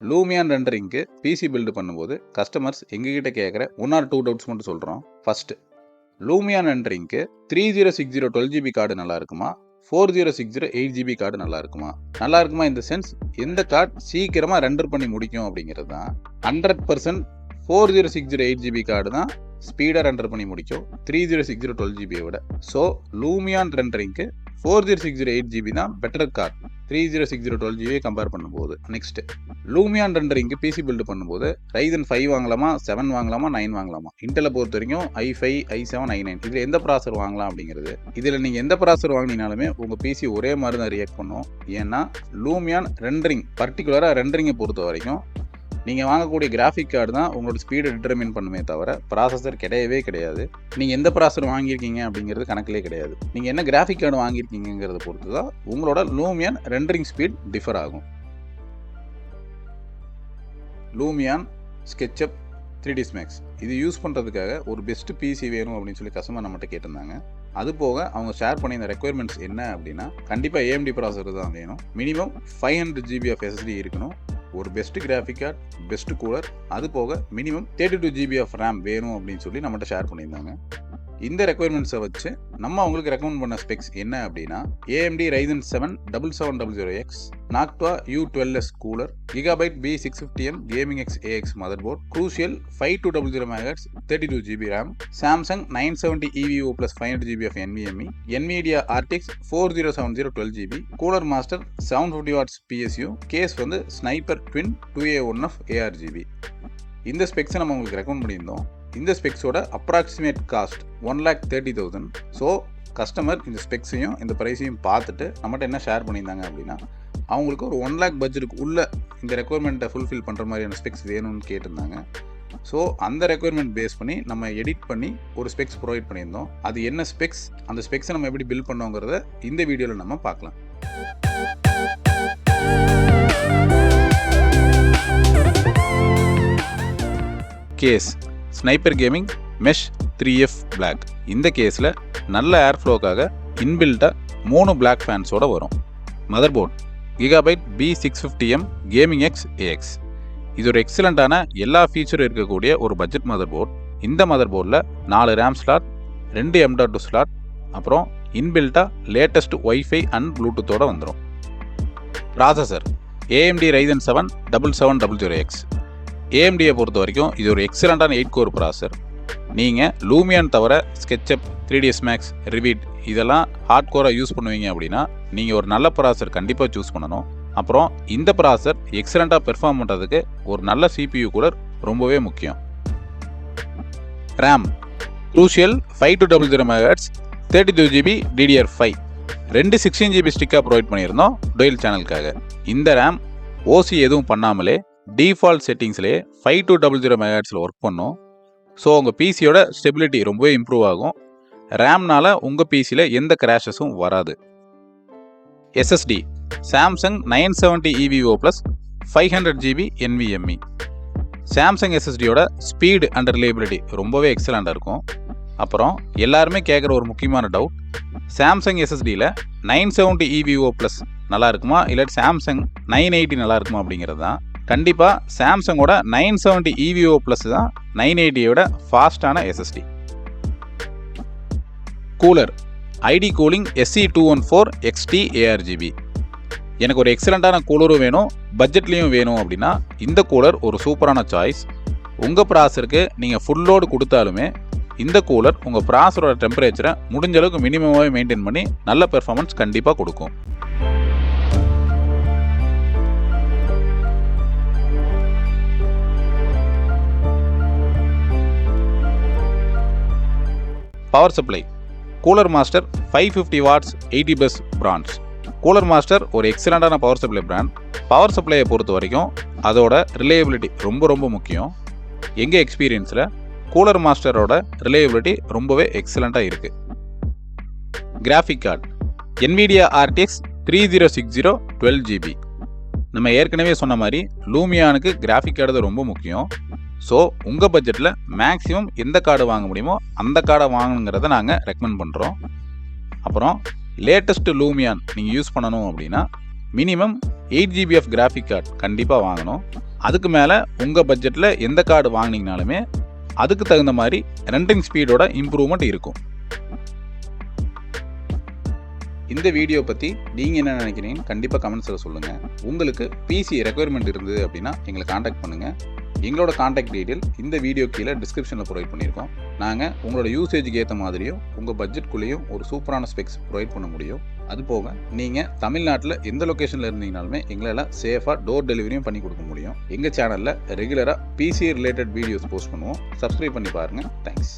Lumion ரெண்டரிங்க்கு PC build பண்ணும்போது customers எங்ககிட்ட கேட்குற 1 or 2 டவுட்ஸ் மட்டும் சொல்கிறோம். ஃபர்ஸ்ட், லூமியான் ரெண்டரிங்க்கு 3060 12GB கார்டு நல்லா இருக்குமா, 4060 8GB கார்டு நல்லா இருக்குமா? நல்லா இருக்குமா இந்த சென்ஸ் எந்த கார்டு சீக்கிரமாக ரெண்டர் பண்ணி முடிக்கும் அப்படிங்கிறது தான். 100% 4060 8GB கார்டு தான் ஸ்பீடாக ரெண்டர் பண்ணி முடிக்கும் 3060 12GB விட. ஸோ லூமியான் ரெண்டரிங்க்கு 4060 8GB தான் பெட்டர் கார்டு 3060 12GB கம்பேர் பண்ணும்போது. நெக்ஸ்ட், லூமியான் ரெண்டரிங்க்கு பிசி பில்டு பண்ணும்போது RYZEN 5 வாங்கலாமா, 7 வாங்கலாமா, 9 வாங்கலாமா? இன்டெலை பொறுத்த வரைக்கும் i5 i7 i9 இதில் எந்த ப்ராசர் வாங்கலாம் அப்படிங்கிறது. இதில் நீங்கள் எந்த ப்ராசர் வாங்கினாலுமே உங்கள் பிசி ஒரே மாதிரி தான் ரியாக்ட் பண்ணும். ஏன்னா லூமியான் ரெண்டரிங் பர்டிகுலராக ரெண்டரிங்கை பொறுத்த வரைக்கும் நீங்கள் வாங்கக்கூடிய கிராஃபிக் கார்டு தான் உங்களோட ஸ்பீடை டிட்டர்மின் பண்ணுமே தவிர ப்ராசஸர் கிடையவே கிடையாது. நீங்கள் எந்த ப்ராசஸர் வாங்கியிருக்கீங்க அப்படிங்கிறது கணக்கிலே கிடையாது. நீங்கள் என்ன கிராஃபிக் கார்டு வாங்கியிருக்கீங்கிறத பொறுத்து தான் உங்களோட லூமியான் ரெண்டரிங் ஸ்பீட் டிஃபர் ஆகும். லூமியான் SketchUp 3ds Max இது யூஸ் பண்ணுறதுக்காக ஒரு பெஸ்ட் பிசி வேணும் அப்படின்னு சொல்லி கஸ்டமர் நம்மகிட்ட கேட்டிருந்தாங்க. அது போக அவங்க ஷேர் பண்ணி இந்த ரெக்குயர்மெண்ட்ஸ் என்ன அப்படின்னா, கண்டிப்பாக AMD ப்ராசஸர் தான் வேணும், மினிமம் 500GB ஆஃப் SSD இருக்கணும், ஒரு best graphic card, best cooler, அது போக மினிமம் 32GB ஆஃப் ரேம் வேணும் அப்படின்னு சொல்லி நம்மகிட்ட ஷேர் பண்ணியிருந்தாங்க. இந்த ரெக்குயர்மெண்ட்ஸை வச்சு நம்ம அவங்களுக்கு ரெக்கமெண்ட் பண்ண ஸ்பெக்ஸ் என்ன அப்படின்னா, AMD RYZEN 7 7700X Noctua U12S cooler, GIGABYTE B650M Gaming X AX Motherboard, Crucial 5200 MHz 32GB RAM, Samsung 970 EVO plus 500GB of NVMe, NVIDIA RTX 4070 12GB, Cooler Master 750 watts PSU, case வந்து Sniper Twin 2A1 of ARGB. இந்த ஸ்பெக்ஸை நம்ம உங்களுக்கு recommend பண்ணியிருந்தோம். இந்த ஸ்பெக்ஸோட approximate cost 1,30,000. So customer இந்த ஸ்பெக்ஸையும் இந்த ப்ரைஸையும் பார்த்துட்டு நம்மகிட்ட என்ன ஷேர் பண்ணியிருந்தாங்க அப்படின்னா, அவங்களுக்கு ஒரு 1 lakh பட்ஜெட்டுக்கு உள்ள இந்த ரெக்குயர்மெண்ட்டை ஃபுல்ஃபில் பண்ணுற மாதிரியான ஸ்பெக்ஸ் வேணும்னு கேட்டிருந்தாங்க. ஸோ அந்த ரெக்குயர்மெண்ட் பேஸ் பண்ணி நம்ம எடிட் பண்ணி ஒரு ஸ்பெக்ஸ் ப்ரொவைட் பண்ணியிருந்தோம். அது என்ன ஸ்பெக்ஸ், அந்த ஸ்பெக்ஸை நம்ம எப்படி பில்ட் பண்ணோங்கிறத இந்த வீடியோவில் நம்ம பார்க்கலாம். Case sniper gaming mesh 3F block. இந்த கேஸில் நல்ல ஏர் ஃப்ளோக்காக இன்பில்ட்டாக 3 பிளாக் ஃபேன்ஸோடு வரும். Motherboard GIGABYTE B650M Gaming X AX. இது ஒரு எக்ஸலண்ட்டான எல்லா ஃபீச்சரும் இருக்கக்கூடிய ஒரு பட்ஜெட் மதர்போர்ட். இந்த மதர்போர்டில் 4 ரேம் ஸ்லாட், 2 M.2 ஸ்லாட், அப்புறம் இன்பில்ட்டாக லேட்டஸ்ட் வைஃபை அண்ட் ப்ளூடூத்தோடு வந்துடும். Processor AMD RYZEN 7 7700X. AMDயை பொறுத்த வரைக்கும் இது ஒரு எக்ஸலண்ட்டான 8 கோர் ப்ராசஸர். நீங்கள் லூமியான் தவிர SketchUp 3ds Max Revit இதெல்லாம் ஹார்ட் கோராக யூஸ் பண்ணுவீங்க அப்படின்னா நீங்கள் ஒரு நல்ல ப்ராசஸர் கண்டிப்பாக சூஸ் பண்ணணும். அப்புறம் இந்த ப்ராசஸர் எக்ஸலண்ட்டாக பெர்ஃபார்ம் பண்ணுறதுக்கு ஒரு நல்ல CPU கூட ரொம்பவே முக்கியம். RAM Crucial 5200 MHz 32GB DDR5 2 16GB ஸ்டிக்காக ப்ரொவைட் பண்ணியிருந்தோம் டொயல் சேனலுக்காக. இந்த ரேம் OC எதுவும் பண்ணாமலே டிஃபால்ட் செட்டிங்ஸ்லேயே 5200 MHz ஒர்க் பண்ணும். ஸோ உங்கள் பிசியோட ஸ்டெபிலிட்டி ரொம்பவே இம்ப்ரூவ் ஆகும். ரேம்னால் உங்கள் பிசியில் எந்த கிராஷஸும் வராது. SSD Samsung 970 EVO plus 500GB NVMe. Samsung SSDயோட ஸ்பீடு அண்ட் ரிலையபிலிட்டி ரொம்பவே எக்ஸலண்ட்டாக இருக்கும். அப்புறம் எல்லாருமே கேட்குற ஒரு முக்கியமான டவுட், சாம்சங் SSDயில் 970 EVO ப்ளஸ் நல்லா இருக்குமா, இல்லாட்டி சாம்சங் 980 நல்லா இருக்குமா அப்படிங்கிறது தான். கண்டிப்பாக சாம்சங்கோட 970 EVO ப்ளஸ் தான் 980யோட ஃபாஸ்டான SSD. Cooler ID cooling SC214 XT ARGB. எனக்கு ஒரு எக்ஸலண்ட்டான கூலரும் வேணும், பட்ஜெட்லேயும் வேணும் அப்படின்னா இந்த கூலர் ஒரு சூப்பரான சாய்ஸ். உங்கள் ப்ராசருக்கு நீங்கள் ஃபுல் லோடு கொடுத்தாலுமே இந்த கூலர் உங்கள் ப்ராசரோட டெம்பரேச்சரை முடிஞ்ச அளவுக்கு மினிமமாகவே மெயின்டைன் பண்ணி நல்ல பெர்ஃபார்மன்ஸ் கண்டிப்பாக கொடுக்கும். Power supply cooler master 550 watts 80 bus brands. Cooler master ஒரு எக்ஸலண்ட்டான பவர் சப்ளை பிராண்ட். பவர் சப்ளையை பொறுத்த வரைக்கும் அதோட ரிலையபிலிட்டி ரொம்ப முக்கியம். எங்கள் எக்ஸ்பீரியன்ஸில் கூலர் மாஸ்டரோட ரிலையபிலிட்டி ரொம்பவே எக்ஸலண்ட்டாக இருக்குது. Graphic card NVIDIA RTX 3060 12GB. நம்ம ஏற்கனவே சொன்ன மாதிரி லூமியானுக்கு கிராஃபிக் கார்டு ரொம்ப முக்கியம். ஸோ உங்கள் பட்ஜெட்டில் மேக்ஸிமம் எந்த கார்டு வாங்க முடியுமோ அந்த கார்டை வாங்கணுங்கிறத நாங்கள் ரெக்கமெண்ட் பண்ணுறோம். அப்புறம் லேட்டஸ்ட்டு லூமியான் நீங்கள் யூஸ் பண்ணணும் அப்படின்னா minimum 8GB of graphic card கண்டிப்பாக வாங்கணும். அதுக்கு மேலே உங்கள் பட்ஜெட்டில் எந்த கார்டு வாங்கினீங்கனாலுமே அதுக்கு தகுந்த மாதிரி ரெண்டிங் ஸ்பீடோட இம்ப்ரூவ்மெண்ட் இருக்கும். இந்த வீடியோ பற்றி நீங்கள் என்ன நினைக்கிறீங்கன்னு கண்டிப்பாக கமெண்ட்ஸில் சொல்லுங்கள். உங்களுக்கு பிசி ரெக்குயர்மெண்ட் இருந்தது அப்படின்னா எங்களை காண்டாக்ட் பண்ணுங்கள். எங்களோட காண்டாக்ட் டீட்டெயில் இந்த வீடியோ கீழே டிஸ்கிரிப்ஷனில் ப்ரொவைட் பண்ணியிருக்கோம். நாங்கள் உங்களோட யூசேஜுக்கு ஏற்ற மாதிரியும் உங்கள் பட்ஜெட்குள்ளேயும் ஒரு சூப்பரான ஸ்பெக்ஸ் ப்ரொவைட் பண்ண முடியும். அது போக நீங்கள் தமிழ்நாட்டில் எந்த லொக்கேஷனில் இருந்தீங்கனாலுமே எங்களால் சேஃபாக டோர் டெலிவரியும் பண்ணி கொடுக்க முடியும். எங்கள் சேனலில் ரெகுலராக பிசி ரிலேட்டட் வீடியோஸ் போஸ்ட் பண்ணுவோம். சப்ஸ்கிரைப் பண்ணி பாருங்கள். தேங்க்ஸ்.